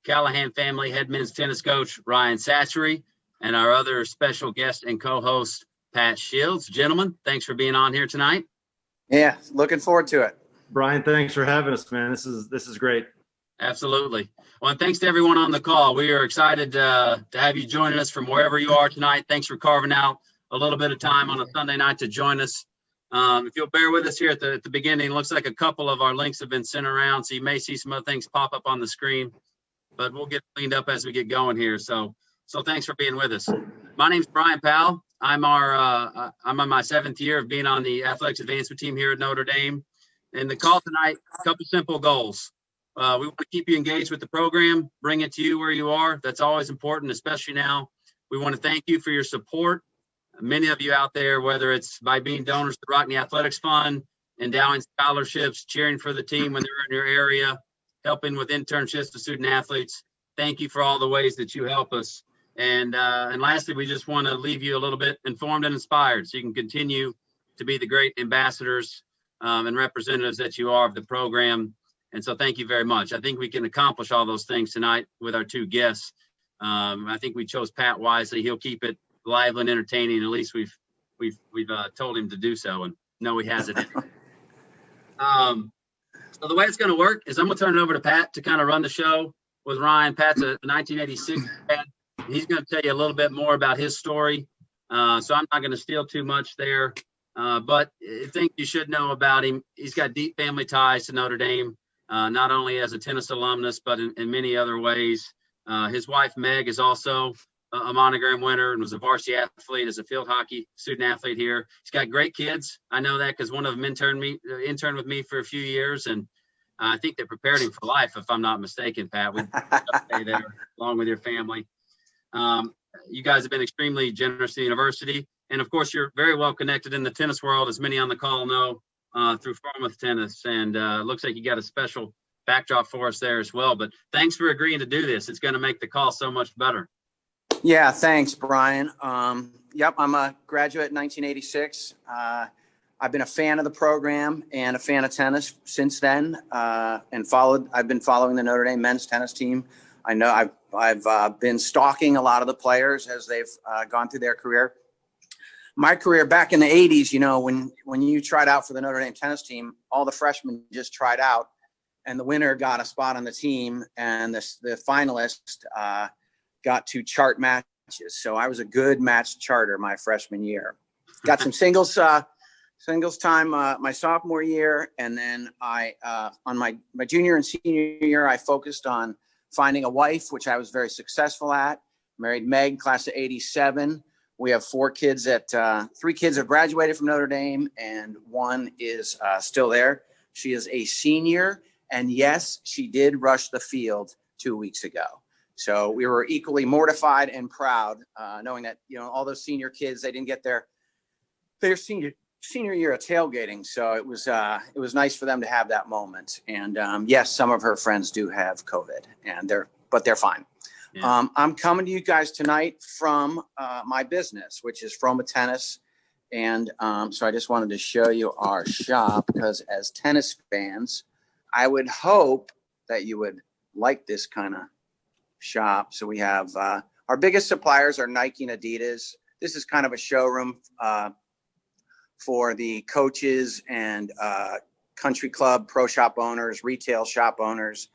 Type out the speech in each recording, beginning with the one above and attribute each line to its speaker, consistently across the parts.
Speaker 1: Callahan family head men's tennis coach, Ryan Sachire, and our other special guest and co-host, Pat Shields. Gentlemen, thanks for being on here tonight.
Speaker 2: Yeah, looking forward to it.
Speaker 3: Brian, thanks for having us, man. This is great.
Speaker 1: Absolutely. Well, and thanks to everyone on the call. We are excited to have you joining us from wherever you are tonight. Thanks for carving out a little bit of time on a Sunday night to join us. If you'll bear with us here at the beginning, it looks like a couple of our links have been sent around, so you may see some other things pop up on the screen, but we'll get cleaned up as we get going here. So thanks for being with us. My name's Brian Powell. I'm on my 7th year of being on the athletics advancement team here at Notre Dame. And the call tonight, a couple simple goals. We want to keep you engaged with the program, bring it to you where you are. That's always important, especially now. We want to thank you for your support. Many of you out there, whether it's by being donors to the Rockney Athletics Fund, endowing scholarships, cheering for the team when they're in your area, helping with internships to student athletes. Thank you for all the ways that you help us. And lastly, we just want to leave you a little bit informed and inspired so you can continue to be the great ambassadors and representatives that you are of the program. And so thank you very much. I think we can accomplish all those things tonight with our two guests. I think we chose Pat wisely. He'll keep it lively and entertaining. At least we've told him to do so, and no, he has it. So the way it's going to work is I'm going to turn it over to Pat to kind of run the show with Ryan. Pat's a 1986 grad. He's going to tell you a little bit more about his story. So I'm not going to steal too much there. But I think you should know about him. He's got deep family ties to Notre Dame, not only as a tennis alumnus, but in many other ways. His wife, Meg, is also a monogram winner and was a varsity athlete as a field hockey student athlete here. He's got great kids. I know that because one of them interned with me for a few years, and I think they prepared him for life, if I'm not mistaken, Pat. We stay there along with your family. You guys have been extremely generous to the university. And of course, you're very well connected in the tennis world, as many on the call know, through Falmouth Tennis. And it looks like you got a special backdrop for us there as well. But thanks for agreeing to do this. It's going to make the call so much better.
Speaker 2: Yeah, thanks, Brian. Yep, I'm a graduate in 1986. I've been a fan of the program and a fan of tennis since then, I've been following the Notre Dame men's tennis team. I know I've been stalking a lot of the players as they've gone through their career. My career back in the 80s, when you tried out for the Notre Dame tennis team, all the freshmen just tried out, and the winner got a spot on the team, and the finalist got to chart matches. So I was a good match charter my freshman year. Got some singles time my sophomore year, and then on my junior and senior year, I focused on finding a wife, which I was very successful at. Married Meg, class of 87. We have 4 kids 3 kids have graduated from Notre Dame, and 1 is still there. She is a senior, and yes, she did rush the field 2 weeks ago. So we were equally mortified and proud, knowing that, all those senior kids, they didn't get their senior year of tailgating. So it was nice for them to have that moment. And yes, some of her friends do have COVID, but they're fine. Yeah. I'm coming to you guys tonight from my business, which is Froma Tennis. And so I just wanted to show you our shop, because as tennis fans, I would hope that you would like this kind of shop. So we have our biggest suppliers are Nike and Adidas. This is kind of a showroom for the coaches and country club pro shop owners, retail shop owners.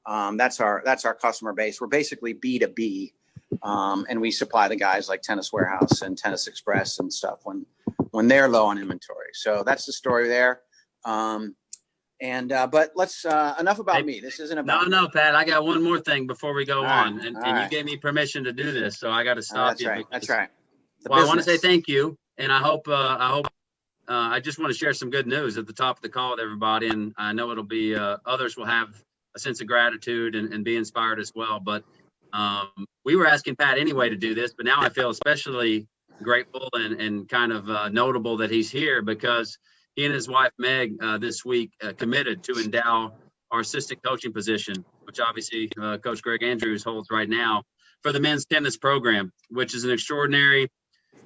Speaker 2: That's our customer base. We're basically B2B, and we supply the guys like Tennis Warehouse and Tennis Express and stuff when they're low on inventory. So that's the story there. But let's enough about me. This isn't about
Speaker 1: No, Pat. I got one more thing before we go on, and you gave me permission to do this, so I got to stop you.
Speaker 2: That's right.
Speaker 1: Well, I want to say thank you, and I hope I just want to share some good news at the top of the call with everybody, and I know it'll be others will have a sense of gratitude and be inspired as well. But we were asking Pat anyway to do this, but now I feel especially grateful and kind of notable that he's here, because he and his wife, Meg, this week committed to endow our assistant coaching position, which obviously Coach Greg Andrews holds right now, for the men's tennis program, which is an extraordinary,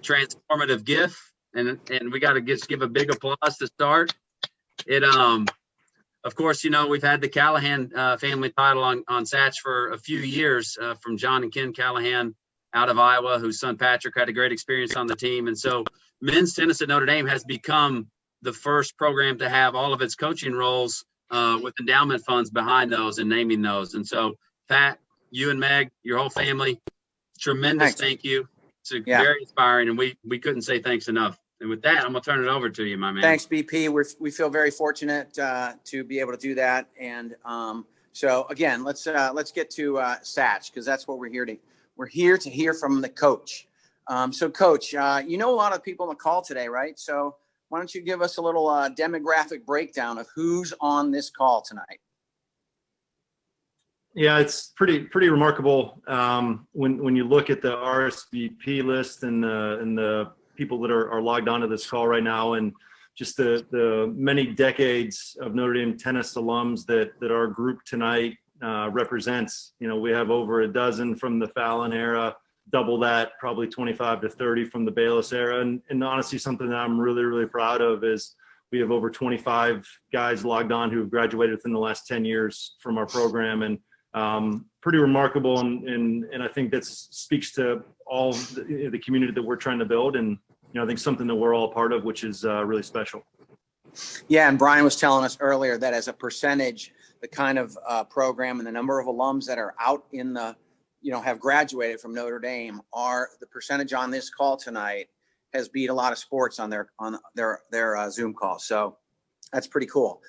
Speaker 1: transformative gift. And we got to give a big applause to start. of course, you know, we've had the Callahan family title on Sach for a few years from John and Ken Callahan out of Iowa, whose son Patrick had a great experience on the team. And so men's tennis at Notre Dame has become the first program to have all of its coaching roles with endowment funds behind those and naming those. And so, Pat, you and Meg, your whole family, tremendous thank you. It's very inspiring, and we couldn't say thanks enough. And with that, I'm going to turn it over to you, my man.
Speaker 2: Thanks, BP. We feel very fortunate to be able to do that. And so, again, let's get to Sach, because that's what we're here to hear from the coach. So, Coach, you know a lot of people on the call today, right? So why don't you give us a little demographic breakdown of who's on this call tonight?
Speaker 3: Yeah, it's pretty remarkable when you look at the RSVP list and the people that are logged onto this call right now, and just the many decades of Notre Dame tennis alums that our group tonight represents. You know, we have over a dozen from the Fallon era, double that, probably 25 to 30 from the Bayless era. And honestly, something that I'm really proud of is we have over 25 guys logged on who have graduated within the last 10 years from our program. And pretty remarkable. And I think that speaks to all the community that we're trying to build. And, you know, I think something that we're all a part of, which is really special.
Speaker 2: Yeah. And Brian was telling us earlier that as a percentage, the kind of program and the number of alums that are out in the, you know, have graduated from Notre Dame, are the percentage on this call tonight has beat a lot of sports on their Zoom call. So that's pretty cool.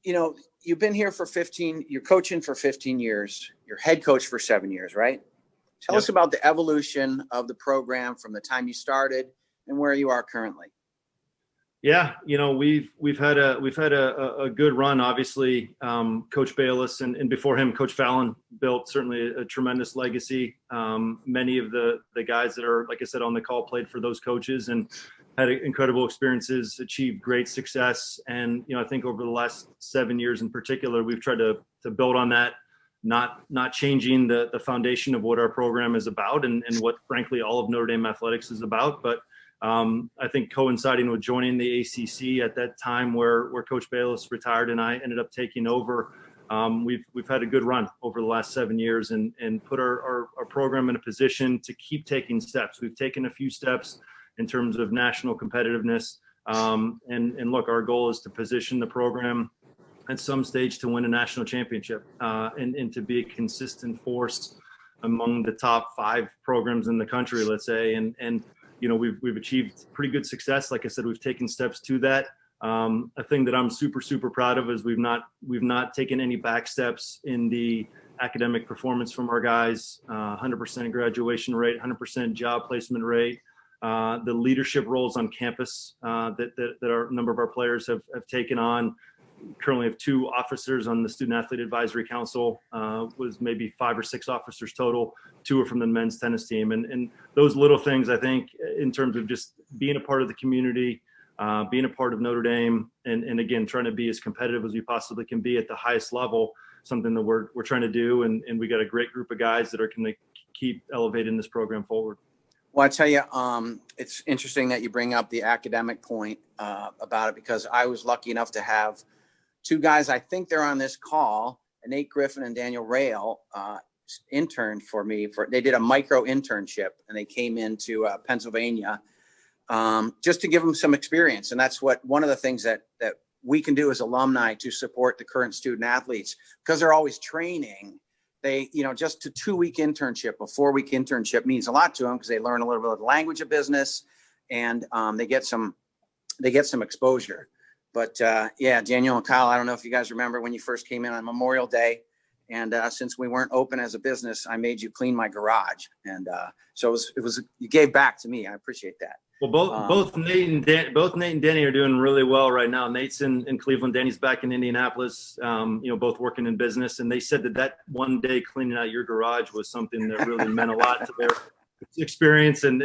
Speaker 2: You know, you've been here for you're coaching for 15 years, you're head coach for 7 years, right? Tell us about the evolution of the program from the time you started and where you are currently.
Speaker 3: Yeah, you know, we've had a good run. Obviously, Coach Bayless and before him, Coach Fallon built certainly a tremendous legacy. Many of the guys that are, like I said, on the call played for those coaches and had incredible experiences, achieved great success. And, you know, I think over the last 7 years in particular, we've tried to build on that, not changing the foundation of what our program is about and what, frankly, all of Notre Dame athletics is about. But I think coinciding with joining the ACC at that time where Coach Bayless retired and I ended up taking over, we've had a good run over the last 7 years and put our program in a position to keep taking steps. We've taken a few steps in terms of national competitiveness. And look, our goal is to position the program at some stage to win a national championship and to be a consistent force among the top 5 programs in the country, let's say. And you know, we've achieved pretty good success. Like I said, we've taken steps to that. A thing that I'm super proud of is we've not taken any back steps in the academic performance from our guys. 100% graduation rate, 100% job placement rate. The leadership roles on campus that a number of our players have taken on. Currently have 2 officers on the Student Athlete Advisory Council, was maybe 5 or 6 officers total. 2 are from the men's tennis team. And those little things, I think, in terms of just being a part of the community, being a part of Notre Dame, and again, trying to be as competitive as we possibly can be at the highest level, something that we're trying to do. And we got a great group of guys that are going to keep elevating this program forward.
Speaker 2: Well, I tell you, it's interesting that you bring up the academic point about it, because I was lucky enough to have 2 guys, I think they're on this call, Nate Griffin and Daniel Rail, interned for me. They did a micro internship and they came into Pennsylvania just to give them some experience. And that's one of the things that we can do as alumni to support the current student athletes, because they're always training. They, you know, just a 2-week internship, a 4-week internship means a lot to them, because they learn a little bit of the language of business and they get some exposure. But yeah, Daniel and Kyle, I don't know if you guys remember when you first came in on Memorial Day, and since we weren't open as a business, I made you clean my garage, and so it was you gave back to me. I appreciate that.
Speaker 3: Well, both Nate and Danny are doing really well right now. Nate's in Cleveland, Danny's back in Indianapolis. You know, both working in business, and they said that one day cleaning out your garage was something that really meant a lot to their experience, and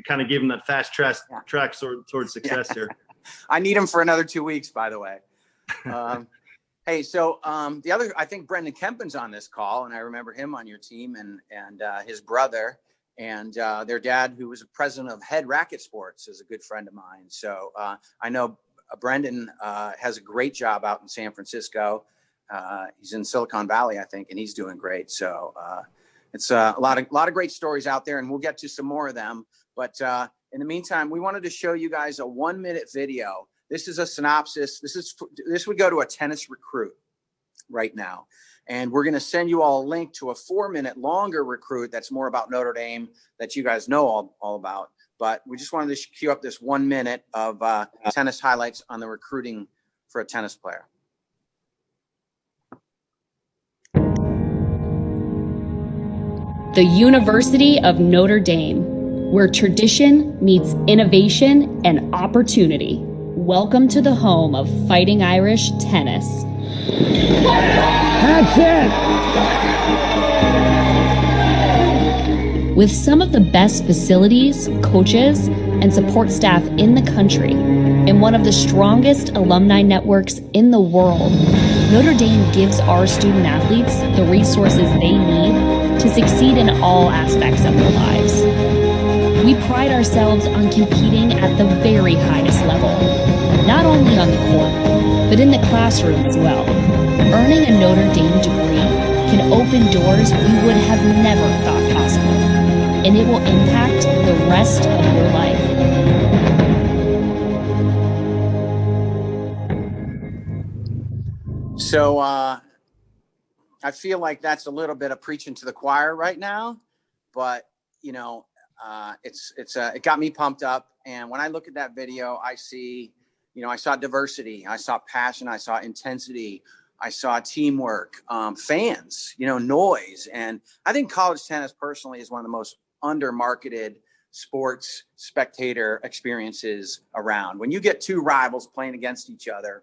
Speaker 3: kind of gave them that fast track towards success here.
Speaker 2: I need him for another 2 weeks, by the way. Hey, so the other, I think Brendan Kempen's on this call, and I remember him on your team, and his brother, and their dad, who was a president of Head Racket Sports, is a good friend of mine. So I know Brendan has a great job out in San Francisco. He's in Silicon Valley, I think, and he's doing great. So it's a lot of great stories out there, and we'll get to some more of them. But in the meantime, we wanted to show you guys a 1-minute video. This is a synopsis. This would go to a tennis recruit right now. And we're going to send you all a link to a 4-minute longer recruit that's more about Notre Dame that you guys know all about. But we just wanted to cue up this 1 minute of tennis highlights on the recruiting for a tennis player.
Speaker 4: The University of Notre Dame, where tradition meets innovation and opportunity. Welcome to the home of Fighting Irish tennis.
Speaker 5: That's
Speaker 4: it! With some of the best facilities, coaches, and support staff in the country, and one of the strongest alumni networks in the world, Notre Dame gives our student athletes the resources they need to succeed in all aspects of their lives. We pride ourselves on competing at the very highest level, not only on the court, but in the classroom as well. Earning a Notre Dame degree can open doors we would have never thought possible, and it will impact the rest of your life.
Speaker 2: So I feel like that's a little bit of preaching to the choir right now, but you know, it got me pumped up. And when I look at that video, I see, you know, I saw diversity, I saw passion, I saw intensity, I saw teamwork, fans, you know, noise. And I think college tennis personally is one of the most under-marketed sports spectator experiences around. When you get two rivals playing against each other,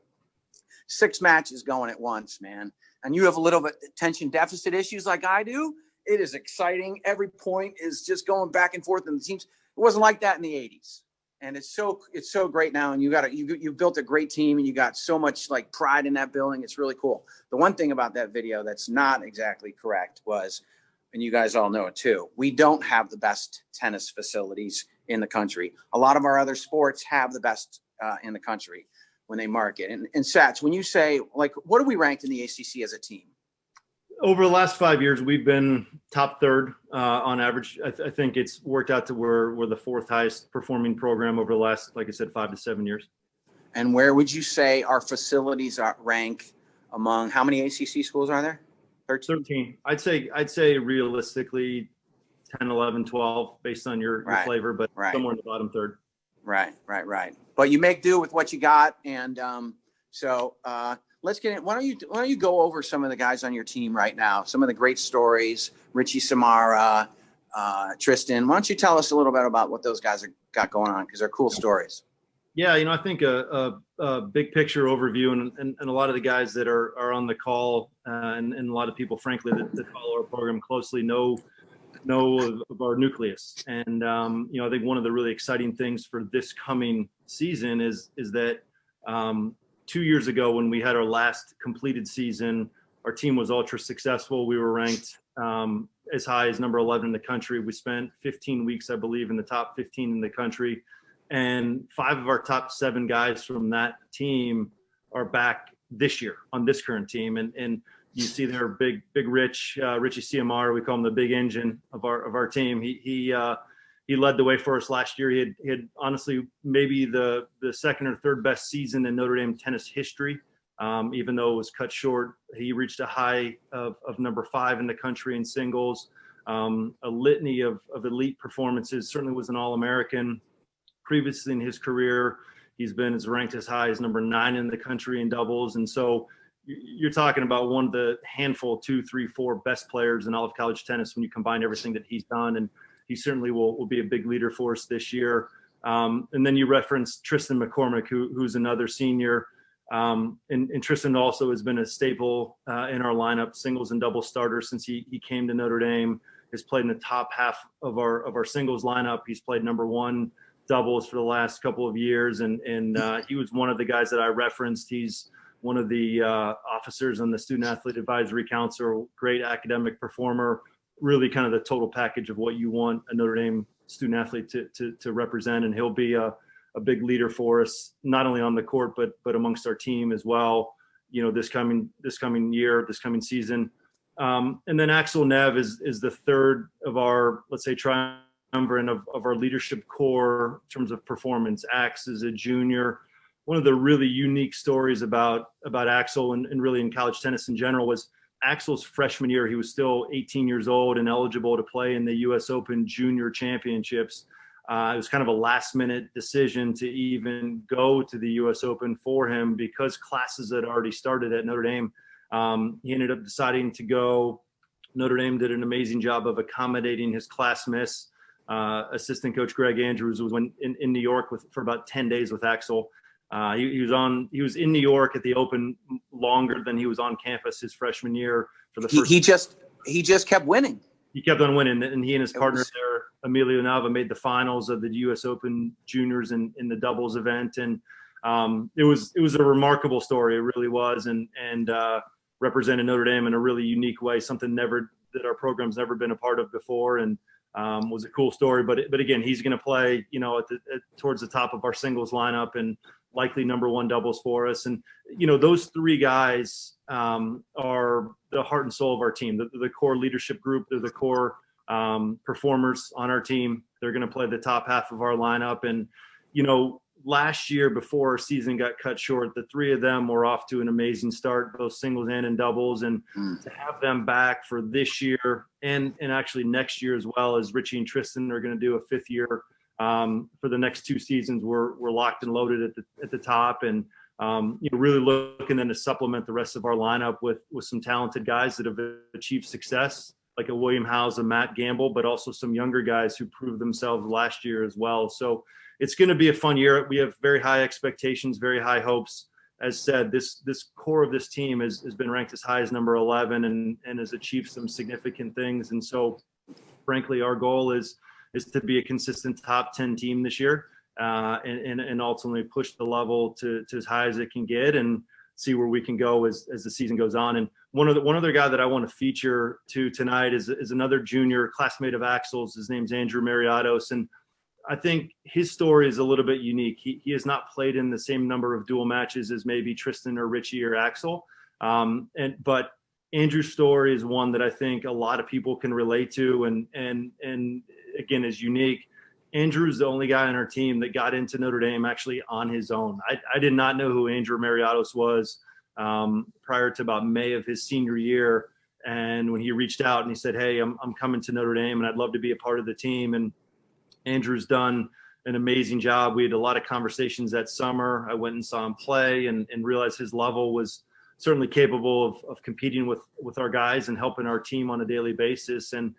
Speaker 2: 6 matches going at once, man, and you have a little bit attention deficit issues like I do, it is exciting. Every point is just going back and forth in the teams. It wasn't like that in the 80s. And it's so great now. And you built a great team, and you got so much like pride in that building. It's really cool. The one thing about that video that's not exactly correct was, and you guys all know it too, we don't have the best tennis facilities in the country. A lot of our other sports have the best in the country when they market. And Sats, when you say, like, what are we ranked in the ACC as a team?
Speaker 3: Over the last 5 years, we've been top third on average. I think it's worked out to where we're the 4th highest performing program over the last, like I said, 5 to 7 years.
Speaker 2: And where would you say our facilities rank among how many ACC schools are there?
Speaker 3: 13. I'd say realistically 10, 11, 12 based on your flavor, but somewhere in the bottom third.
Speaker 2: Right. But you make do with what you got. And let's get in. Why don't you go over some of the guys on your team right now? Some of the great stories, Richie Samara, Tristan. Why don't you tell us a little bit about what those guys got going on? Because they're cool stories.
Speaker 3: Yeah, you know, I think a big picture overview, and a lot of the guys that are on the call, and a lot of people, frankly, that follow our program closely know of our nucleus. And you know, I think one of the really exciting things for this coming season is that 2 years ago, when we had our last completed season, our team was ultra successful. We were ranked as high as number 11 in the country. We spent 15 weeks, I believe, in the top 15 in the country. And 5 of our top 7 guys from that team are back this year on this current team. And you see there Richie CMR, we call him the big engine of our team. He led the way for us last year. He had honestly maybe the second or third best season in Notre Dame tennis history. Even though it was cut short, he reached a high of number 5 in the country in singles. A litany of elite performances. Certainly was an All-American. Previously in his career, he's been ranked as high as number 9 in the country in doubles. And so you're talking about one of the handful, 2, 3, 4 best players in all of college tennis when you combine everything that he's done. And he certainly will be a big leader for us this year. And then you referenced Tristan McCormick, who's another senior. And Tristan also has been a staple in our lineup, singles and double starter since he came to Notre Dame. Has played in the top half of our singles lineup. He's played number 1 doubles for the last couple of years. And he was one of the guys that I referenced. He's one of the officers on the Student Athlete Advisory Council, great academic performer, really kind of the total package of what you want a Notre Dame student athlete to represent. And he'll be a a big leader for us, not only on the court, but amongst our team as well, this coming year, this coming season. And then Axel Nev is the third of our, let's say, triumvirate of our leadership core in terms of performance. Ax is a junior. One of the really unique stories about Axel and really in college tennis in general was Axel's freshman year. He was still 18 years old and eligible to play in the U.S. Open Junior Championships. It was kind of a last-minute decision to even go to the U.S. Open for him because classes had already started at Notre Dame. He ended up deciding to go. Notre Dame did an amazing job of accommodating his class miss. Assistant coach Greg Andrews was in New York for about 10 days with Axel. He was in New York at the Open longer than he was on campus his freshman year for the first.
Speaker 2: He just kept winning.
Speaker 3: He kept on winning, and he and his partner there, Emilio Nava, made the finals of the U.S. Open Juniors in the doubles event, and it was a remarkable story. It really was, and represented Notre Dame in a really unique way, something that our program's never been a part of before, and was a cool story. But again, he's going to play, towards the top of our singles lineup and likely number one doubles for us. And those three guys are the heart and soul of our team. The core leadership group. They're the core performers on our team. They're going to play the top half of our lineup. And last year, before our season got cut short, the three of them were off to an amazing start, both singles and in doubles. And to have them back for this year and actually next year as well, as Richie and Tristan are going to do a fifth year for the next two seasons, we're locked and loaded at the top, and really looking then to supplement the rest of our lineup with some talented guys that have achieved success, like a William Howes, a Matt Gamble, but also some younger guys who proved themselves last year as well. So it's going to be a fun year. We have very high expectations, very high hopes. As said, this core of this team has been ranked as high as number 11 and has achieved some significant things. And so, frankly, our goal is to be a consistent top 10 team this year, and ultimately push the level to as high as it can get and see where we can go as the season goes on. And one other guy that I want to feature tonight is another junior classmate of Axel's. His name's Andrew Mariatos, and I think his story is a little bit unique. He has not played in the same number of dual matches as maybe Tristan or Richie or Axel, but Andrew's story is one that I think a lot of people can relate to, and again is unique. Andrew's the only guy on our team that got into Notre Dame actually on his own. I did not know who Andrew Mariatos was prior to about May of his senior year, and when he reached out and he said, "Hey, I'm coming to Notre Dame and I'd love to be a part of the team," and Andrew's done an amazing job. We had a lot of conversations that summer. I went and saw him play and realized his level was certainly capable of competing with our guys and helping our team on a daily basis. And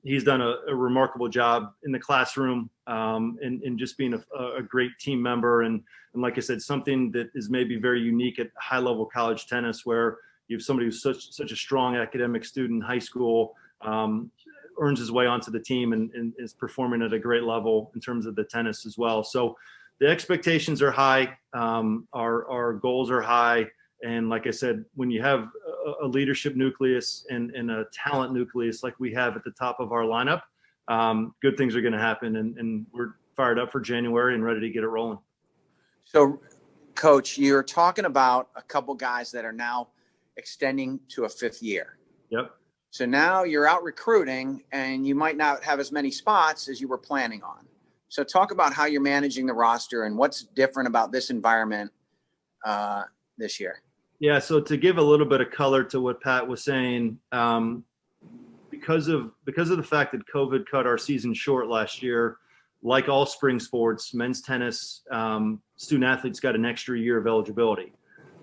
Speaker 3: he's done a remarkable job in the classroom and just being a great team member. And like I said, something that is maybe very unique at high level college tennis, where you have somebody who's such a strong academic student in high school, earns his way onto the team and is performing at a great level in terms of the tennis as well. So the expectations are high. Our goals are high. And like I said, when you have a leadership nucleus and a talent nucleus like we have at the top of our lineup, good things are going to happen. And we're fired up for January and ready to get it rolling.
Speaker 2: So, Coach, you're talking about a couple guys that are now extending to a fifth year.
Speaker 3: Yep.
Speaker 2: So now you're out recruiting and you might not have as many spots as you were planning on. So talk about how you're managing the roster and what's different about this environment this year.
Speaker 3: Yeah, so to give a little bit of color to what Pat was saying, because of the fact that COVID cut our season short last year, like all spring sports, men's tennis student athletes got an extra year of eligibility.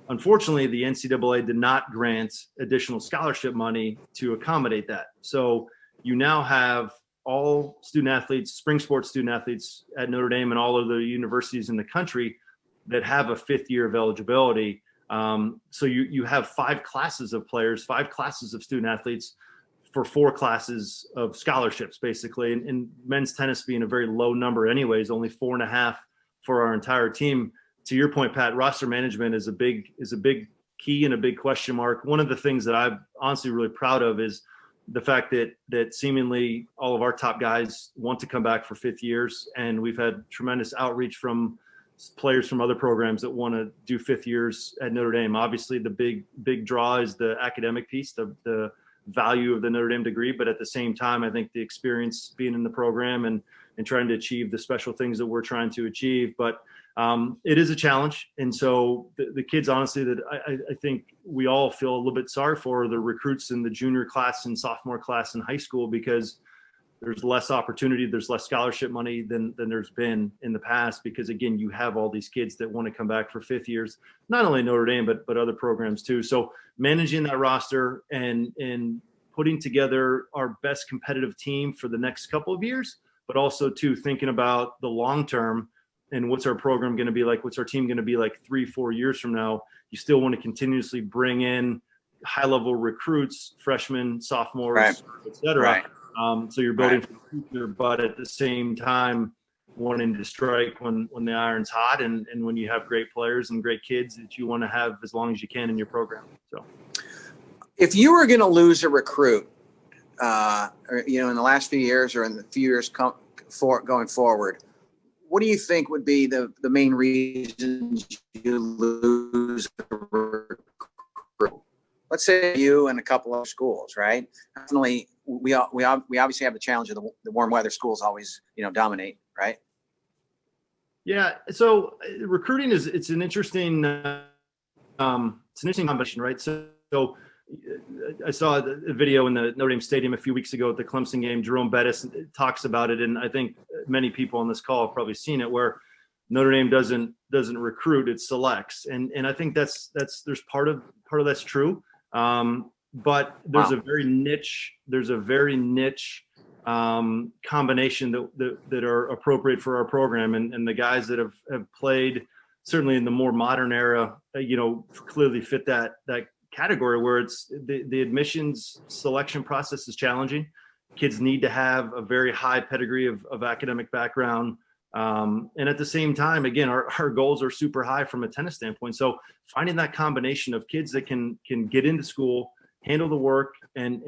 Speaker 3: Unfortunately, the NCAA did not grant additional scholarship money to accommodate that. So you now have all student athletes, spring sports student athletes at Notre Dame and all of the universities in the country that have a fifth year of eligibility. So you have 5 classes of players, 5 classes of student athletes for 4 classes of scholarships, basically. And men's tennis being a very low number anyways, only 4.5 for our entire team. To your point, Pat, roster management is a big key and a big question mark. One of the things that I'm honestly really proud of is the fact that seemingly all of our top guys want to come back for 5th years, and we've had tremendous outreach from players from other programs that want to do 5th years at Notre Dame. Obviously, the big draw is the academic piece, the value of the Notre Dame degree, but at the same time, I think the experience being in the program and trying to achieve the special things that we're trying to achieve. But it is a challenge. And so the kids, honestly, that I think we all feel a little bit sorry for, the recruits in the junior class and sophomore class in high school, because there's less opportunity, there's less scholarship money than there's been in the past, because again, you have all these kids that want to come back for 5th years, not only Notre Dame, but other programs too. So managing that roster and putting together our best competitive team for the next couple of years, but also too thinking about the long term and what's our program going to be like, what's our team going to be like 3-4 years from now. You still want to continuously bring in high level recruits, freshmen, sophomores,
Speaker 2: right,
Speaker 3: et cetera.
Speaker 2: Right.
Speaker 3: So you're building for the future, but at the same time, wanting to strike when the iron's hot, and when you have great players and great kids that you want to have as long as you can in your program. So,
Speaker 2: if you were going to lose a recruit, or, in the last few years or in the few years going forward, what do you think would be the main reasons you lose a recruit? Let's say you and a couple of schools, right? Definitely, we obviously have the challenge of the warm weather schools always, dominate, right?
Speaker 3: Yeah. So recruiting it's an interesting combination, right? So I saw a video in the Notre Dame Stadium a few weeks ago at the Clemson game. Jerome Bettis talks about it, and I think many people on this call have probably seen it, where Notre Dame doesn't recruit, it selects, and I think there's part of that's true. But there's a very niche combination that are appropriate for our program, and the guys that have played certainly in the more modern era, clearly fit that category, where it's the admissions selection process is challenging. Kids need to have a very high pedigree of academic background. And at the same time, again, our goals are super high from a tennis standpoint. So finding that combination of kids that can get into school, handle the work, and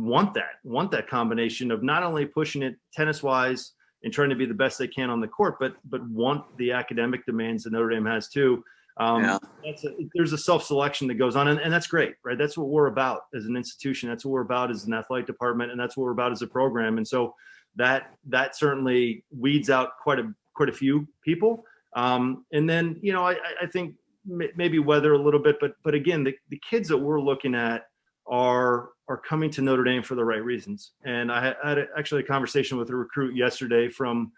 Speaker 3: want that combination of not only pushing it tennis wise and trying to be the best they can on the court, but want the academic demands that Notre Dame has too. There's a self-selection that goes on, and that's great, right? That's what we're about as an institution. That's what we're about as an athletic department, and that's what we're about as a program. And so that certainly weeds out quite a few people. And then, I think maybe weather a little bit, but again, the kids that we're looking at are coming to Notre Dame for the right reasons. And I had actually a conversation with a recruit yesterday from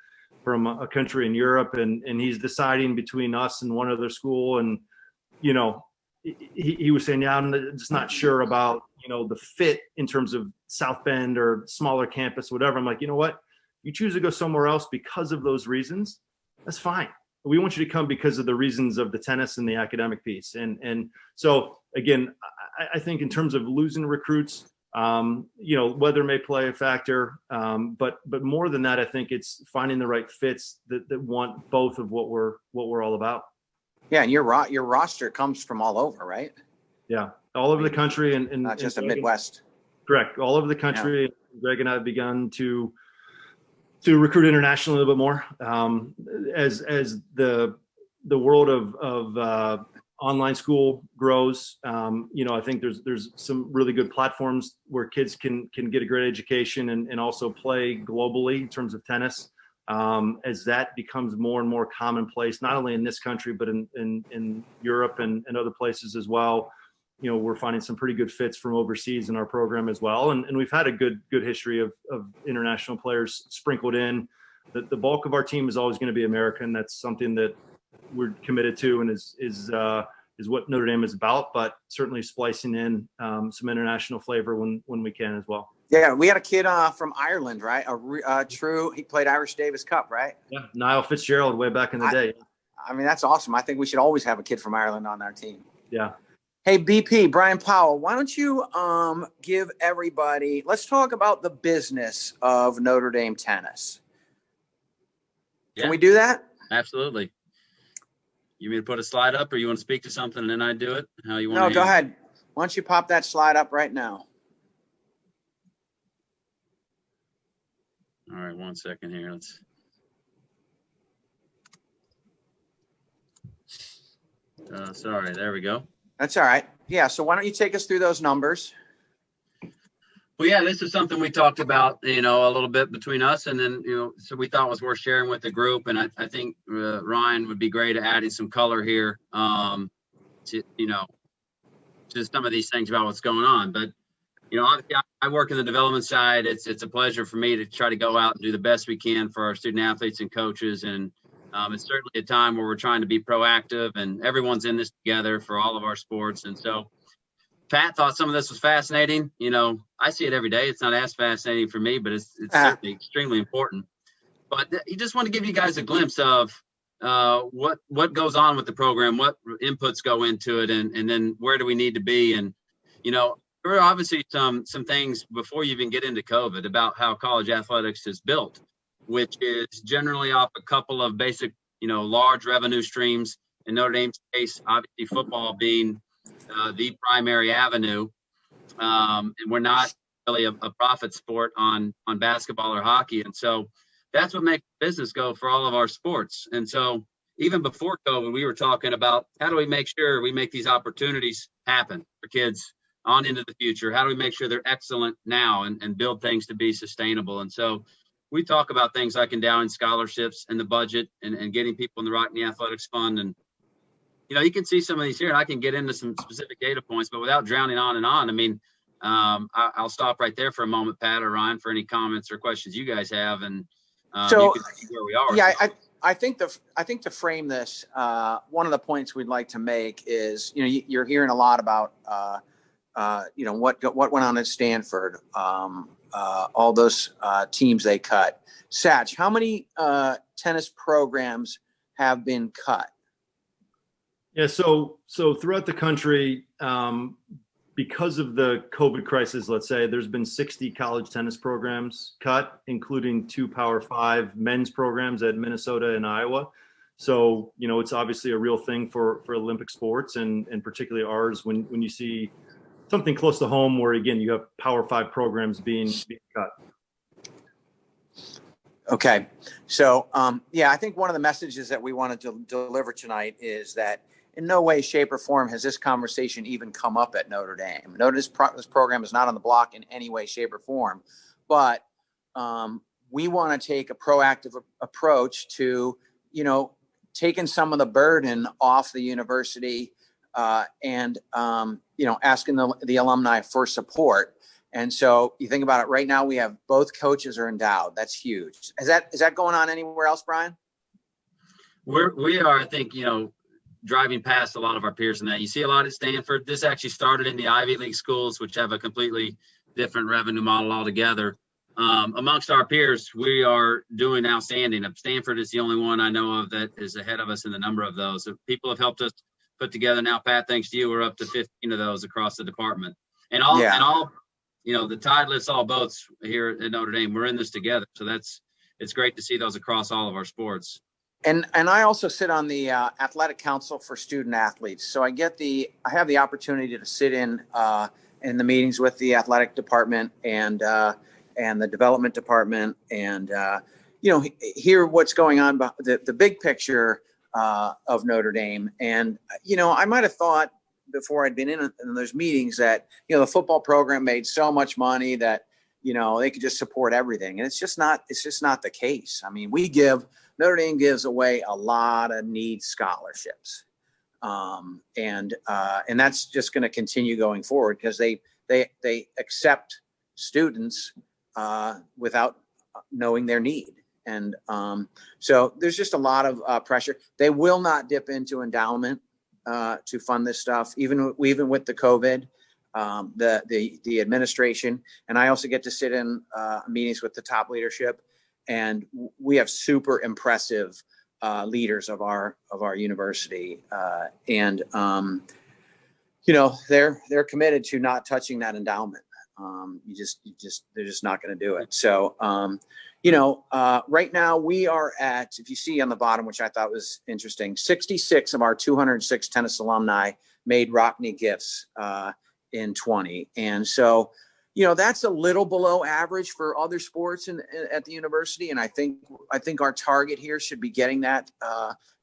Speaker 3: a country in Europe, and he's deciding between us and one other school. And, he was saying, yeah, I'm just not sure about, the fit in terms of South Bend or smaller campus, whatever. I'm like, you know what? You choose to go somewhere else because of those reasons, that's fine. We want you to come because of the reasons of the tennis and the academic piece. And so again, I think in terms of losing recruits, weather may play a factor, but more than that, I think it's finding the right fits that want both of what we're all about.
Speaker 2: Yeah, and your roster comes from all over, right?
Speaker 3: Yeah, all over the country, and
Speaker 2: not just the Midwest.
Speaker 3: Correct, all over the country. Yeah. Greg and I have begun to recruit internationally a little bit more, as the world of online school grows. I think there's some really good platforms where kids can get a great education and also play globally in terms of tennis. As that becomes more and more commonplace, not only in this country, but in Europe and other places as well. We're finding some pretty good fits from overseas in our program as well. And we've had a good history of international players sprinkled in. The bulk of our team is always going to be American. That's something that we're committed to, and is what Notre Dame is about, but certainly splicing in some international flavor when we can as well.
Speaker 2: Yeah, we had a kid from Ireland, right? He played Irish Davis Cup, right?
Speaker 3: Yeah, Niall Fitzgerald way back in the day.
Speaker 2: I mean, that's awesome. I think we should always have a kid from Ireland on our team.
Speaker 3: Yeah.
Speaker 2: Hey, BP, Brian Powell, why don't you give everybody, let's talk about the business of Notre Dame tennis.
Speaker 1: Yeah.
Speaker 2: Can we do that?
Speaker 1: Absolutely. You mean to put a slide up, or you want to speak to something and then I do it? How you want?
Speaker 2: No, go ahead. Why don't you pop that slide up right now?
Speaker 1: All right, 1 second here. Sorry, there we go.
Speaker 2: That's all right. Yeah. So why don't you take us through those numbers?
Speaker 1: Well, yeah, this is something we talked about, a little bit between us, and then, so we thought was worth sharing with the group. And I think Ryan would be great at adding some color here, to some of these things about what's going on. But, obviously I work in the development side. It's a pleasure for me to try to go out and do the best we can for our student athletes and coaches. And it's certainly a time where we're trying to be proactive, and everyone's in this together for all of our sports. And so Pat thought some of this was fascinating. I see it every day. It's not as fascinating for me, but it's certainly extremely important. But he just wanted to give you guys a glimpse of what goes on with the program, what inputs go into it, and then where do we need to be. And, there are obviously some things before you even get into COVID about how college athletics is built, which is generally off a couple of basic, large revenue streams. In Notre Dame's case, obviously football being the primary avenue, and we're not really a profit sport on basketball or hockey. And so that's what makes business go for all of our sports. And so even before COVID, we were talking about how do we make sure we make these opportunities happen for kids on into the future? How do we make sure they're excellent now and build things to be sustainable? And so we talk about things like endowing scholarships and the budget and getting people in the Rockne Athletics Fund. And, you can see some of these here, and I can get into some specific data points, but without drowning on and on, I mean, I'll stop right there for a moment, Pat or Ryan, for any comments or questions you guys have. And
Speaker 2: so
Speaker 1: you can see where we are.
Speaker 2: Yeah, I think to frame this, one of the points we'd like to make is, you're hearing a lot about, what went on at Stanford, all those teams they cut. Sach, how many tennis programs have been cut?
Speaker 3: Yeah, so throughout the country, because of the COVID crisis, let's say, there's been 60 college tennis programs cut, including 2 Power 5 men's programs at Minnesota and Iowa. So, it's obviously a real thing for Olympic sports, and particularly ours, when you see something close to home where, again, you have Power 5 programs being cut.
Speaker 2: Okay. So, I think one of the messages that we wanted to deliver tonight is that in no way, shape, or form has this conversation even come up at Notre Dame. This program is not on the block in any way, shape, or form, but we want to take a proactive approach to, taking some of the burden off the university and asking the alumni for support. And so you think about it right now, we have both coaches are endowed. That's huge. Is that going on anywhere else, Brian?
Speaker 1: We are, I think, driving past a lot of our peers in that. You see a lot at Stanford. This actually started in the Ivy League schools, which have a completely different revenue model altogether. Amongst our peers, we are doing outstanding. Stanford is the only one I know of that is ahead of us in the number of those. People have helped us put together now, Pat, thanks to you, we're up to 15 of those across the department. And all, the tide lifts all boats here at Notre Dame. We're in this together. So it's great to see those across all of our sports.
Speaker 2: And I also sit on the athletic council for student athletes. So I have the opportunity to sit in the meetings with the athletic department and the development department and, hear what's going on, the big picture of Notre Dame. And, I might've thought before I'd been in those meetings that, the football program made so much money that, they could just support everything. And it's just not the case. I mean, Notre Dame gives away a lot of needs scholarships. And that's just going to continue going forward because they accept students without knowing their need. And so there's just a lot of pressure. They will not dip into endowment to fund this stuff, even with the COVID, the administration. And I also get to sit in meetings with the top leadership. And we have super impressive leaders of our university, and they're committed to not touching that endowment. They're just not going to do it. So right now we are at, if you see on the bottom, which I thought was interesting, 66 of our 206 tennis alumni made Rockne gifts in 20, and so that's a little below average for other sports at the university. And I think our target here should be getting that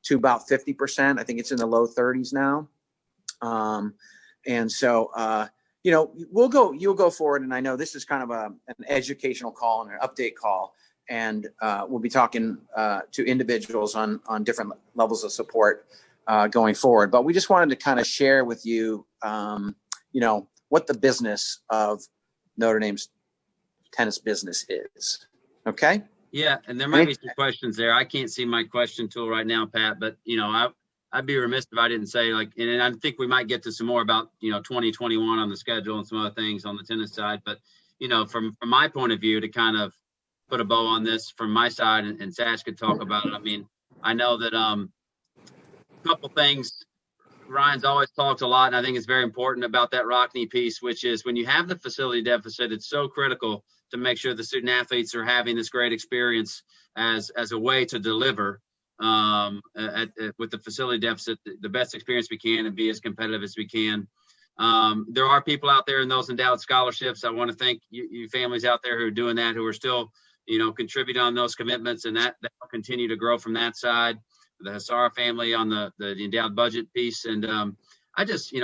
Speaker 2: to about 50%. I think it's in the low 30s now. And so, you'll go forward. And I know this is kind of an educational call and an update call. And we'll be talking to individuals on different levels of support going forward. But we just wanted to kind of share with you, what the business of Notre Dame's tennis business is. Okay.
Speaker 1: Yeah, and there might be some questions there. I can't see my question tool right now, Pat, but I'd be remiss if I didn't say, and I think we might get to some more about 2021 on the schedule and some other things on the tennis side. But from my point of view, to kind of put a bow on this from my side, and Sach could talk about it. I mean, I know that a couple things. Ryan's always talked a lot, and I think it's very important about that Rockne piece, which is when you have the facility deficit, it's so critical to make sure the student athletes are having this great experience as a way to deliver with the facility deficit, the best experience we can and be as competitive as we can. There are people out there in those endowed scholarships. I want to thank you families out there who are doing that, who are still, contributing on those commitments, and that will continue to grow from that side. The Hassara family on the endowed budget piece. And I just,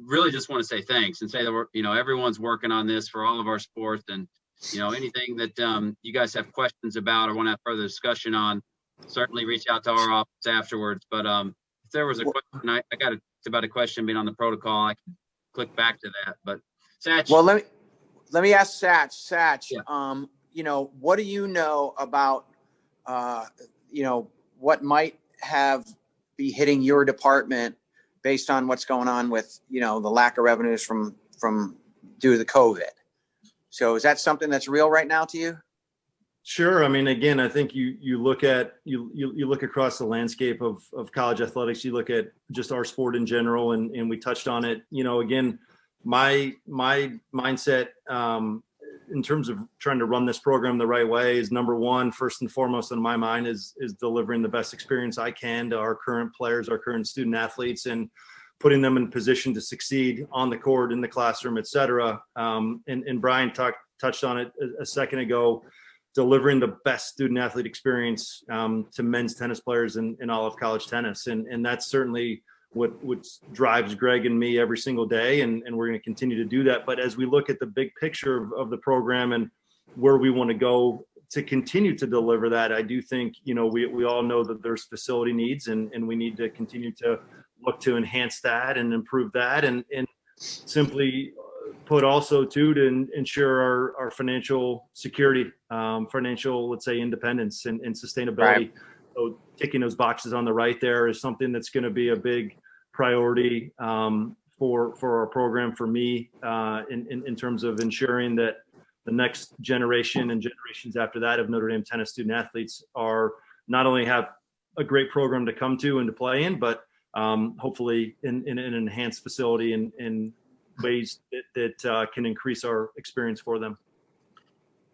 Speaker 1: really just want to say thanks and say that we're, everyone's working on this for all of our sports, and, anything that you guys have questions about or want to have further discussion on, certainly reach out to our office afterwards. But if there was a question, I got it's about a question being on the protocol, I can click back to that. But Sach.
Speaker 2: Well, let me ask Sach.
Speaker 1: Yeah.
Speaker 2: What do you know about, what might be hitting your department based on what's going on with, the lack of revenues from due to the COVID? So is that something that's real right now to you?
Speaker 3: Sure. I mean, again, I think you look at you look across the landscape of college athletics. You look at just our sport in general, and we touched on it. Again, my mindset in terms of trying to run this program the right way is number one, first and foremost in my mind, is delivering the best experience I can to our current players, our current student athletes, and putting them in position to succeed on the court, in the classroom, et cetera. And Brian touched on it a second ago, delivering the best student athlete experience to men's tennis players in all of college tennis. And that's certainly what drives Greg and me every single day. And we're going to continue to do that. But as we look at the big picture of the program and where we want to go to continue to deliver that, I do think, we all know that there's facility needs, and we need to continue to look to enhance that and improve that. And simply put also to ensure our financial security, financial, let's say, independence and sustainability. Right. So ticking those boxes on the right there is something that's going to be a big priority for our program, for me, in terms of ensuring that the next generation and generations after that of Notre Dame tennis student athletes are not only have a great program to come to and to play in, but hopefully in an enhanced facility in ways that can increase our experience for them.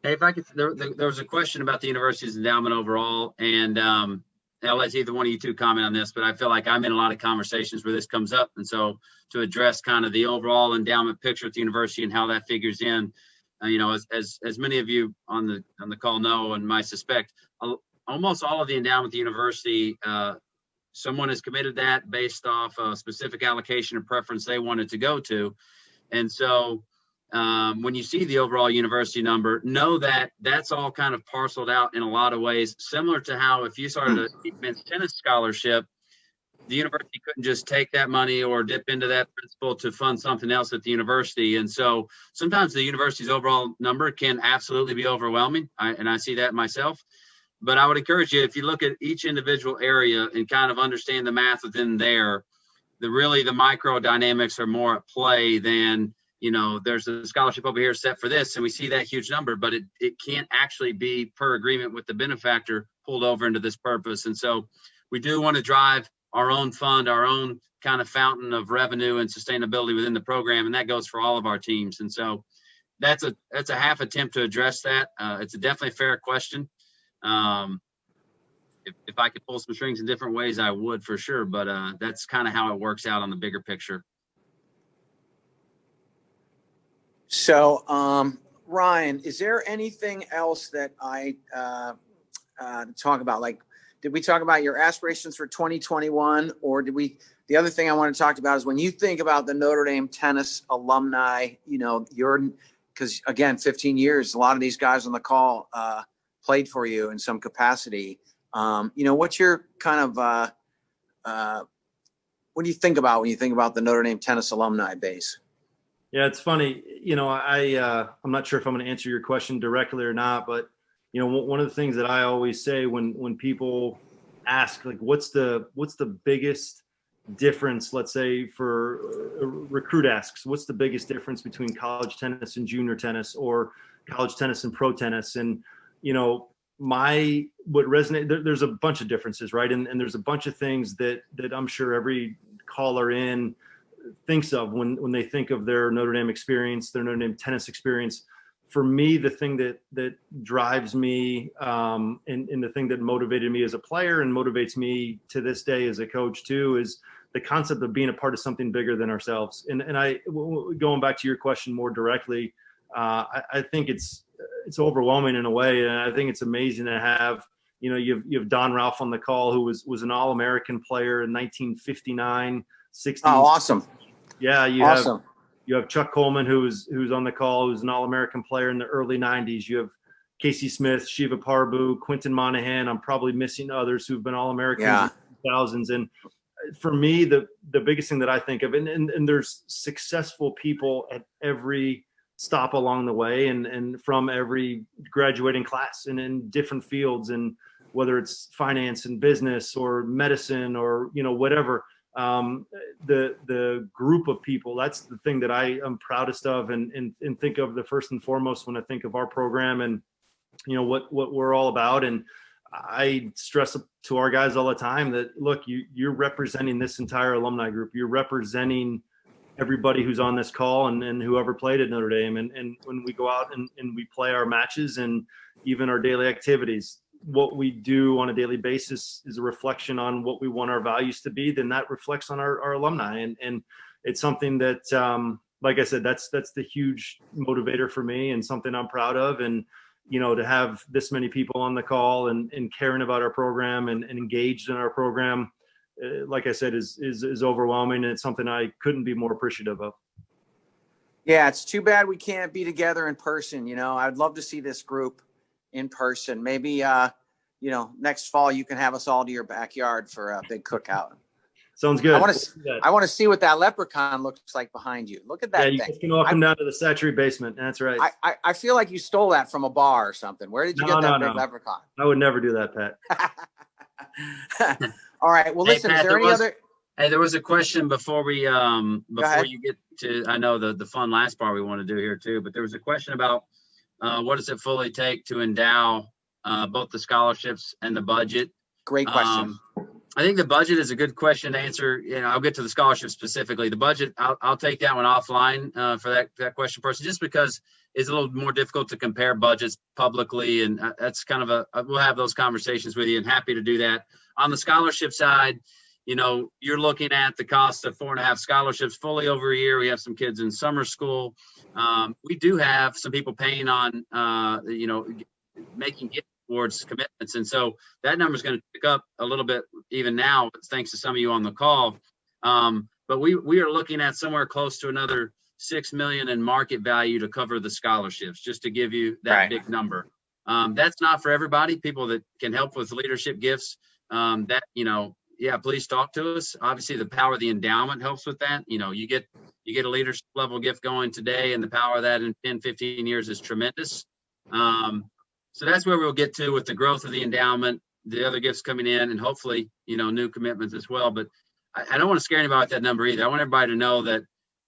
Speaker 1: Hey, if I could, there was a question about the university's endowment overall, and I'll let either one of you two comment on this, but I feel like I'm in a lot of conversations where this comes up. And so to address kind of the overall endowment picture at the university and how that figures in, as many of you on the call know, and I suspect almost all of the endowment at the university, someone has committed that based off a specific allocation or preference they wanted to go to. And so when you see the overall university number, know that that's all kind of parceled out in a lot of ways, similar to how if you started a men's tennis scholarship, the university couldn't just take that money or dip into that principal to fund something else at the university. And so sometimes the university's overall number can absolutely be overwhelming. And I see that myself. But I would encourage you, if you look at each individual area and kind of understand the math within there, the micro dynamics are more at play than, there's a scholarship over here set for this, and we see that huge number, but it can't actually be per agreement with the benefactor pulled over into this purpose. And so we do want to drive our own fund, our own kind of fountain of revenue and sustainability within the program, and that goes for all of our teams. And so that's a half attempt to address that. It's definitely a fair question. If I could pull some strings in different ways, I would for sure, but that's kind of how it works out on the bigger picture.
Speaker 2: So, Ryan, is there anything else that I talk about? Like, did we talk about your aspirations for 2021, or did we? The other thing I want to talk about is when you think about the Notre Dame tennis alumni, because again, 15 years, a lot of these guys on the call played for you in some capacity. What's your kind of what do you think about when you think about the Notre Dame tennis alumni base?
Speaker 3: Yeah, it's funny. I'm not sure if I'm going to answer your question directly or not, but one of the things that I always say when people ask, like, what's the biggest difference, let's say for a recruit asks, what's the biggest difference between college tennis and junior tennis, or college tennis and pro tennis? And, what resonate, there's a bunch of differences, right? And there's a bunch of things that I'm sure every caller in thinks of when they think of their Notre Dame experience, their Notre Dame tennis experience. For me, the thing that drives me and the thing that motivated me as a player and motivates me to this day as a coach too is the concept of being a part of something bigger than ourselves. And going back to your question more directly, I think it's overwhelming in a way, and I think it's amazing to have. You have Don Ralph on the call, who was an All-American player in 1959, 60.
Speaker 2: Oh, awesome!
Speaker 3: Yeah,
Speaker 2: awesome.
Speaker 3: You have Chuck Coleman, who's on the call, who's an All-American player in the early 90s. You have Casey Smith, Shiva Parbu, Quinton Monahan. I'm probably missing others who've been All-Americans in the 2000s. And for me, the biggest thing that I think of, and there's successful people at every stop along the way, and from every graduating class and in different fields, and whether it's finance and business or medicine or whatever. The group of people, that's the thing that I am proudest of and think of the first and foremost when I think of our program and what we're all about. And I stress to our guys all the time that, look, you're representing this entire alumni group. You're representing everybody who's on this call and whoever played at Notre Dame. And when we go out and we play our matches and even our daily activities, what we do on a daily basis is a reflection on what we want our values to be. Then that reflects on our alumni. And it's something that, like I said, that's the huge motivator for me and something I'm proud of. And, to have this many people on the call and caring about our program and engaged in our program, like I said, is overwhelming. And it's something I couldn't be more appreciative of.
Speaker 2: Yeah, it's too bad we can't be together in person. I'd love to see this group in person. Maybe, next fall you can have us all to your backyard for a big cookout.
Speaker 3: Sounds good.
Speaker 2: I want to see what that leprechaun looks like behind you. Look at that thing.
Speaker 3: Yeah, you can all come down to the Sachire basement. That's right.
Speaker 2: I feel like you stole that from a bar or something. Where did you get that big leprechaun?
Speaker 3: I would never do that, Pat.
Speaker 2: All right. Well, listen,
Speaker 1: Pat,
Speaker 2: is there any other?
Speaker 1: Hey, there was a question before we
Speaker 2: before
Speaker 1: you get to, I know the fun last part we want to do here too, but there was a question about what does it fully take to endow both the scholarships and the budget?
Speaker 2: Great question.
Speaker 1: I think the budget is a good question to answer. I'll get to the scholarship specifically. The budget, I'll take that one offline for that question person, just because it's a little more difficult to compare budgets publicly, and that's kind of we'll have those conversations with you, and happy to do that. On the scholarship side, you're looking at the cost of 4.5 scholarships fully over a year. We have some kids in summer school. We do have some people paying on, making gift towards commitments. And so that number is going to pick up a little bit even now, thanks to some of you on the call. But we are looking at somewhere close to another $6 million in market value to cover the scholarships, just to give you that big number. That's not for everybody. People that can help with leadership gifts, please talk to us. Obviously, the power of the endowment helps with that. You get a leadership level gift going today, and the power of that in 10, 15 years is tremendous. So that's where we'll get to with the growth of the endowment, the other gifts coming in, and hopefully, new commitments as well. But I don't want to scare anybody with that number either. I want everybody to know that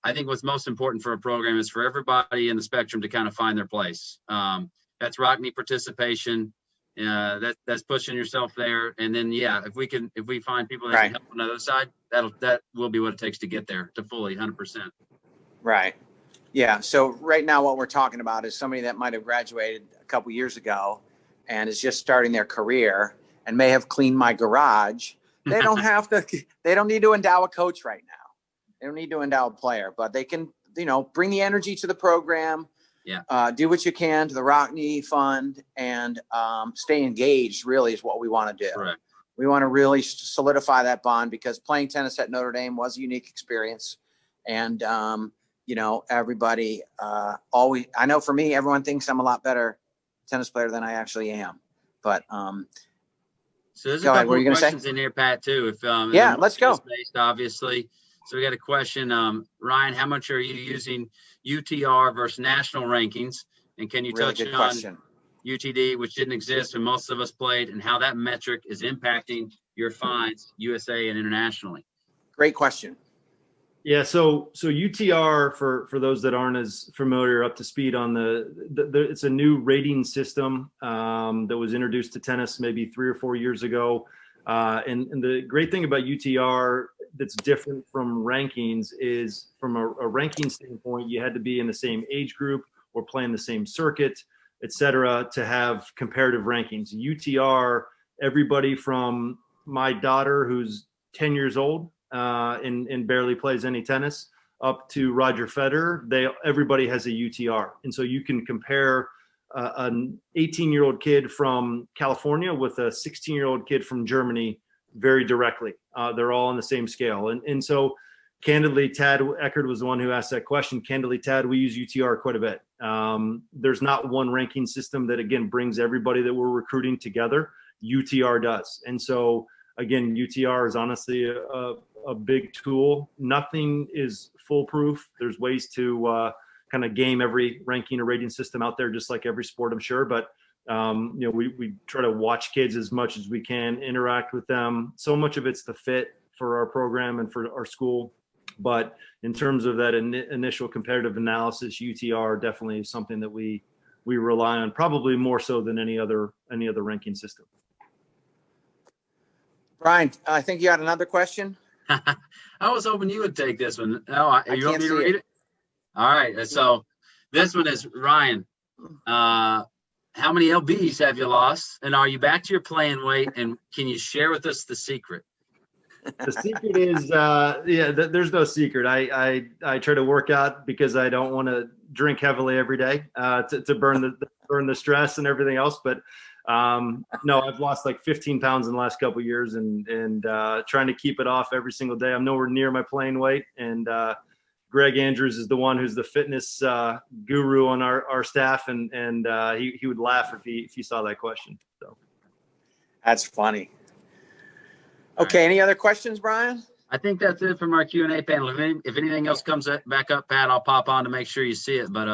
Speaker 1: I think what's most important for a program is for everybody in the spectrum to kind of find their place. That's Rockney participation. That's pushing yourself there. And then, if we find people that can help on the other side, that will be what it takes to get there to fully 100%.
Speaker 2: Right. Yeah. So right now what we're talking about is somebody that might have graduated a couple years ago and is just starting their career and may have cleaned my garage. They don't need to endow a coach right now. They don't need to endow a player, but they can bring the energy to the program.
Speaker 1: Yeah.
Speaker 2: Do what you can to the Rockne Fund, and stay engaged. Really, is what we want to do.
Speaker 1: Correct.
Speaker 2: We want to really solidify that bond, because playing tennis at Notre Dame was a unique experience. And, everybody always, I know for me, everyone thinks I'm a lot better tennis player than I actually am. But
Speaker 1: so there's a
Speaker 2: go ahead.
Speaker 1: couple
Speaker 2: What were
Speaker 1: of
Speaker 2: you going to say?
Speaker 1: questions in here, Pat, too. If
Speaker 2: Yeah, let's go.
Speaker 1: Based, obviously. So we got a question. Ryan, how much are you using UTR versus national rankings? And can you
Speaker 2: Really
Speaker 1: touch
Speaker 2: good
Speaker 1: on
Speaker 2: question.
Speaker 1: UTD, which didn't exist when most of us played, and how that metric is impacting your fines, USA and internationally?
Speaker 2: Great question.
Speaker 3: Yeah, so UTR, for those that aren't as familiar, up to speed on it's a new rating system that was introduced to tennis maybe 3 or 4 years ago. And the great thing about UTR that's different from rankings is, from a ranking standpoint, you had to be in the same age group or playing the same circuit, et cetera, to have comparative rankings. UTR, everybody from my daughter, who's 10 years old and barely plays any tennis, up to Roger Federer, everybody has a UTR. And so you can compare an 18-year-old kid from California with a 16-year-old kid from Germany very directly. They're all on the same scale. And so, candidly, Tad Eckert was the one who asked that question. Candidly, Tad, we use UTR quite a bit. There's not one ranking system that, again, brings everybody that we're recruiting together. UTR does. And so, again, UTR is honestly a big tool. Nothing is foolproof. There's ways to kind of game every ranking or rating system out there, just like every sport, I'm sure. But we try to watch kids as much as we can, interact with them. So much of it's the fit for our program and for our school. But in terms of that initial competitive analysis, UTR definitely is something that we rely on, probably more so than any other ranking system.
Speaker 2: Brian, I think you had another question.
Speaker 1: I was hoping you would take this one. No, you want me to read it? All right. So this one is, Ryan, how many lbs have you lost, and are you back to your playing weight, and can you share with us the secret?
Speaker 3: The secret is, there's no secret. I try to work out because I don't want to drink heavily every day to burn the stress and everything else. But no, I've lost like 15 pounds in the last couple of years, and trying to keep it off every single day. I'm nowhere near my playing weight, and Greg Andrews is the one who's the fitness guru on our staff, and he would laugh if he saw that question. So
Speaker 2: that's funny. Okay, any other questions, Brian?
Speaker 1: I think that's it from our Q&A panel. If anything else comes back up, Pat, I'll pop on to make sure you see it. But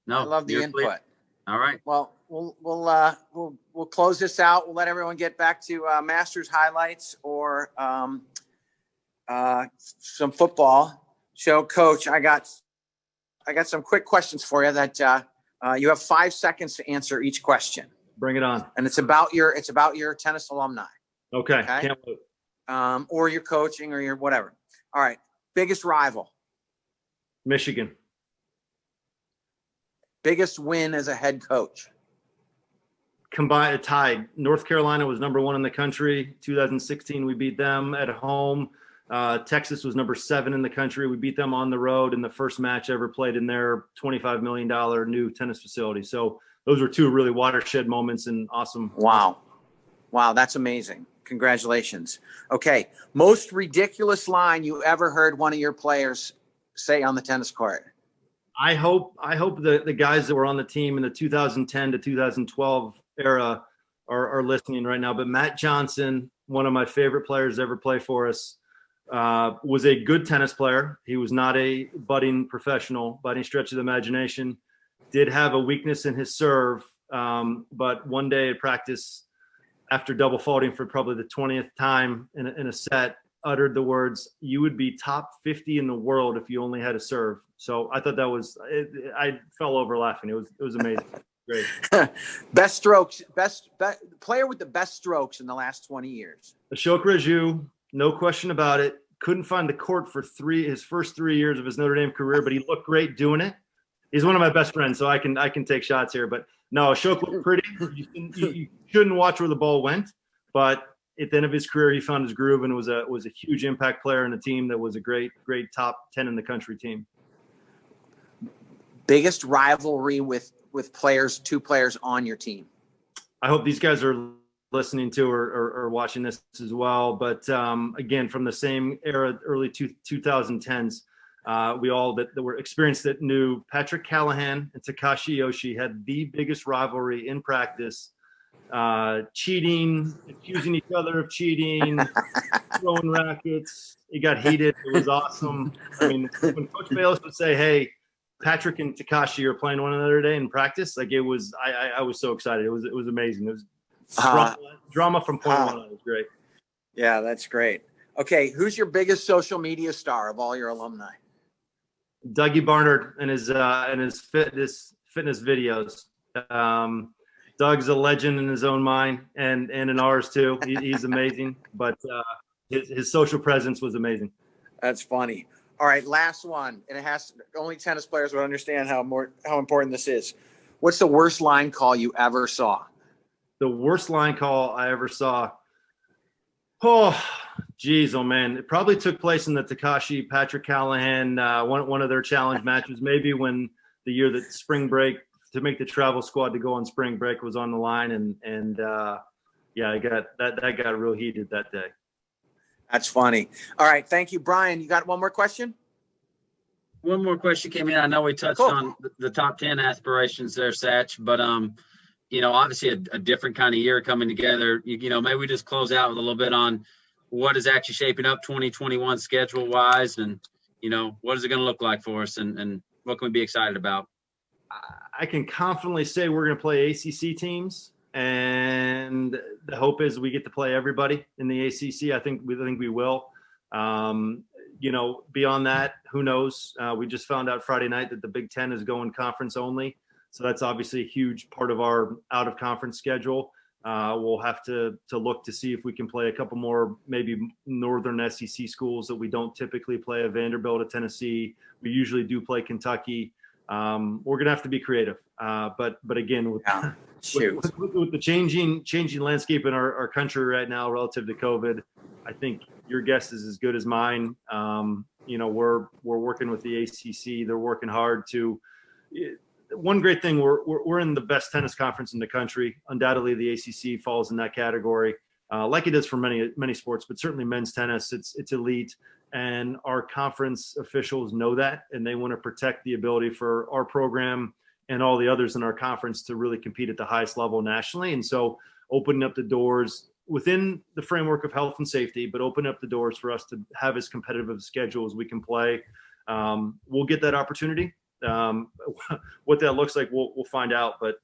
Speaker 1: no,
Speaker 2: I love the input.
Speaker 1: Clear. All right.
Speaker 2: Well, we'll close this out. We'll let everyone get back to Masters highlights or some football. So, Coach, I got some quick questions for you that you have 5 seconds to answer each question.
Speaker 3: Bring it on.
Speaker 2: And it's about your tennis alumni.
Speaker 3: Okay. Can't wait.
Speaker 2: Or your coaching or your whatever. All right. Biggest rival.
Speaker 3: Michigan.
Speaker 2: Biggest win as a head coach.
Speaker 3: Combined, tied. North Carolina was number 1 in the country. 2016, we beat them at home. Texas was number 7 in the country. We beat them on the road in the first match ever played in their $25 million new tennis facility. So those were 2 really watershed moments and awesome.
Speaker 2: Wow. Wow. That's amazing. Congratulations. Okay. Most ridiculous line you ever heard one of your players say on the tennis court.
Speaker 3: I hope the guys that were on the team in the 2010 to 2012 era are listening right now. But Matt Johnson, one of my favorite players to ever play for us, was a good tennis player. He was not a budding professional by any stretch of the imagination. Did have a weakness in his serve, but one day at practice, after double faulting for probably the 20th time in a set, uttered the words, "You would be top 50 in the world if you only had a serve." So I thought that was, I fell over laughing. It was amazing. Great.
Speaker 2: Best strokes, best player with the best strokes in the last 20 years.
Speaker 3: Ashok Raju, no question about it. Couldn't find the court for his first 3 years of his Notre Dame career, but he looked great doing it. He's one of my best friends, so I can take shots here. But no, Ashok looked pretty. You shouldn't watch where the ball went, but at the end of his career, he found his groove and was a huge impact player in a team that was a great top 10 in the country team.
Speaker 2: Biggest rivalry with players, two players on your team?
Speaker 3: I hope these guys are listening to or watching this as well. But again, from the same era, early 2010s, we all that were experienced that knew Patrick Callahan and Takashi Yoshi had the biggest rivalry in practice. Cheating, accusing each other of cheating, throwing rackets. It got heated. It was awesome. I mean, when Coach Bayless would say, "Hey, Patrick and Takashi are playing one another today in practice," like it was, I was so excited. It was amazing. It was drama from point one. It was great.
Speaker 2: Yeah, that's great. Okay, who's your biggest social media star of all your alumni?
Speaker 3: Dougie Barnard and his fitness videos. Doug's a legend in his own mind and in ours too. He's amazing, but his social presence was amazing.
Speaker 2: That's funny. All right, last one, and only tennis players would understand how important this is. What's the worst line call you ever saw?
Speaker 3: The worst line call I ever saw. Oh, geez, oh man! It probably took place in the Takashi Patrick Callahan one of their challenge matches. Maybe when the year that spring break to make the travel squad to go on spring break was on the line, and yeah, I got that got real heated that day.
Speaker 2: That's funny. All right, thank you, Brian. You got one more question?
Speaker 1: One more question came in. I know we touched on the top 10 aspirations there, Satch, but obviously a different kind of year coming together. Maybe we just close out with a little bit on what is actually shaping up 2021 schedule wise, and what is it going to look like for us, and what can we be excited about?
Speaker 3: I can confidently say we're going to play ACC teams, and the hope is we get to play everybody in the ACC. I think we will. Beyond that, who knows? We just found out Friday night that the Big Ten is going conference only. So that's obviously a huge part of our out of conference schedule. We'll have to look to see if we can play a couple more, maybe northern SEC schools that we don't typically play, a Vanderbilt, a Tennessee. We usually do play Kentucky. We're going to have to be creative. But again, with the changing landscape in our country right now relative to COVID, I think your guess is as good as mine. We're working with the ACC. They're working hard to. One great thing, we're in the best tennis conference in the country. Undoubtedly, the ACC falls in that category, like it is for many sports, but certainly men's tennis. It's elite, and our conference officials know that, and they want to protect the ability for our program and all the others in our conference to really compete at the highest level nationally. And so, opening up the doors within the framework of health and safety, but open up the doors for us to have as competitive a schedule as we can play. We'll get that opportunity. What that looks like, we'll find out. But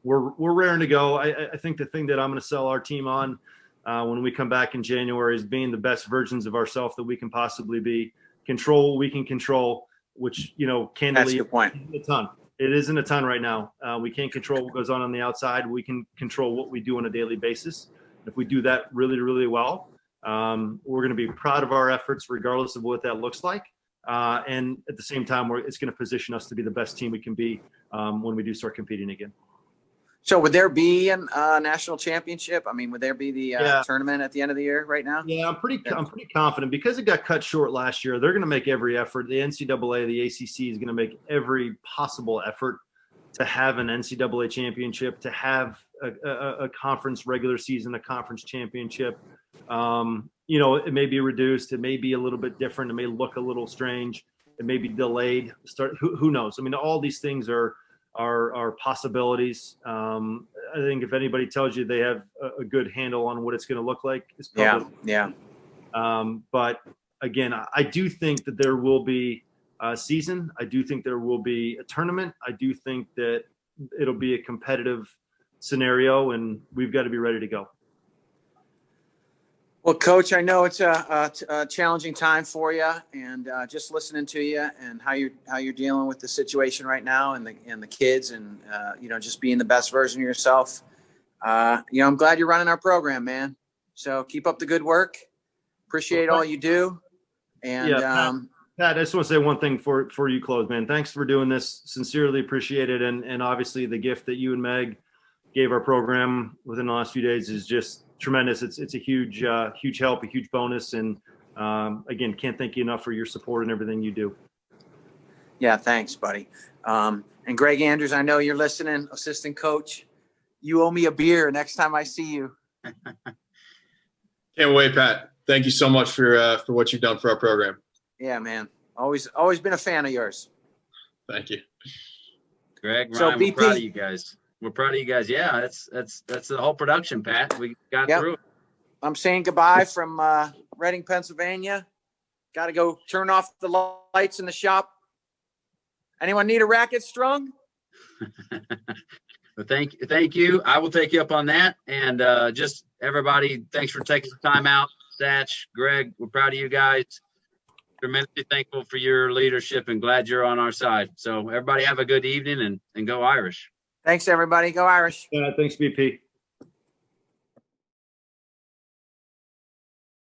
Speaker 3: we're raring to go. I think the thing that I'm going to sell our team on when we come back in January is being the best versions of ourselves that we can possibly be. Control what we can control, which candidly,
Speaker 2: that's your point.
Speaker 3: A ton. It isn't a ton right now. We can't control what goes on the outside. We can control what we do on a daily basis. If we do that really, really well, we're going to be proud of our efforts, regardless of what that looks like. And at the same time, it's going to position us to be the best team we can be when we do start competing again.
Speaker 2: So would there be a national championship? I mean, would there be the tournament at the end of the year right now?
Speaker 3: Yeah, I'm pretty confident because it got cut short last year. They're going to make every effort. The NCAA, the ACC is going to make every possible effort to have an NCAA championship, to have a conference regular season, a conference championship. It may be reduced. It may be a little bit different. It may look a little strange. It may be delayed. Who knows? I mean, all these things are possibilities. I think if anybody tells you they have a good handle on what it's going to look like, it's probably but again, I do think that there will be a season. I do think there will be a tournament. I do think that it'll be a competitive scenario, and we've got to be ready to go.
Speaker 2: Well, Coach, I know it's a challenging time for you, and just listening to you and how you're dealing with the situation right now, and the kids, and just being the best version of yourself. I'm glad you're running our program, man. So keep up the good work. Appreciate all you do. And
Speaker 3: Pat, I just want to say one thing for you, close, man. Thanks for doing this. Sincerely appreciate it, and obviously the gift that you and Meg gave our program within the last few days is just tremendous. It's a huge help, a huge bonus. And again, can't thank you enough for your support and everything you do.
Speaker 2: Yeah, thanks, buddy. And Greg Andrews, I know you're listening, assistant coach. You owe me a beer next time I see you.
Speaker 5: Can't wait, Pat. Thank you so much for what you've done for our program.
Speaker 2: Yeah, man. Always been a fan of yours.
Speaker 5: Thank you.
Speaker 1: Greg,
Speaker 2: So,
Speaker 1: Ryan, we're
Speaker 2: BP.
Speaker 1: proud of you guys. We're proud of you guys. Yeah, that's the whole production, Pat. We got
Speaker 2: Yep.
Speaker 1: through it.
Speaker 2: I'm saying goodbye from Reading, Pennsylvania. Got to go turn off the lights in the shop. Anyone need a racket strung?
Speaker 1: But thank you. I will take you up on that. And just everybody, thanks for taking some time out. Satch, Greg, we're proud of you guys. Tremendously thankful for your leadership and glad you're on our side. So everybody have a good evening and go Irish.
Speaker 2: Thanks, everybody. Go Irish.
Speaker 3: Yeah, thanks, BP.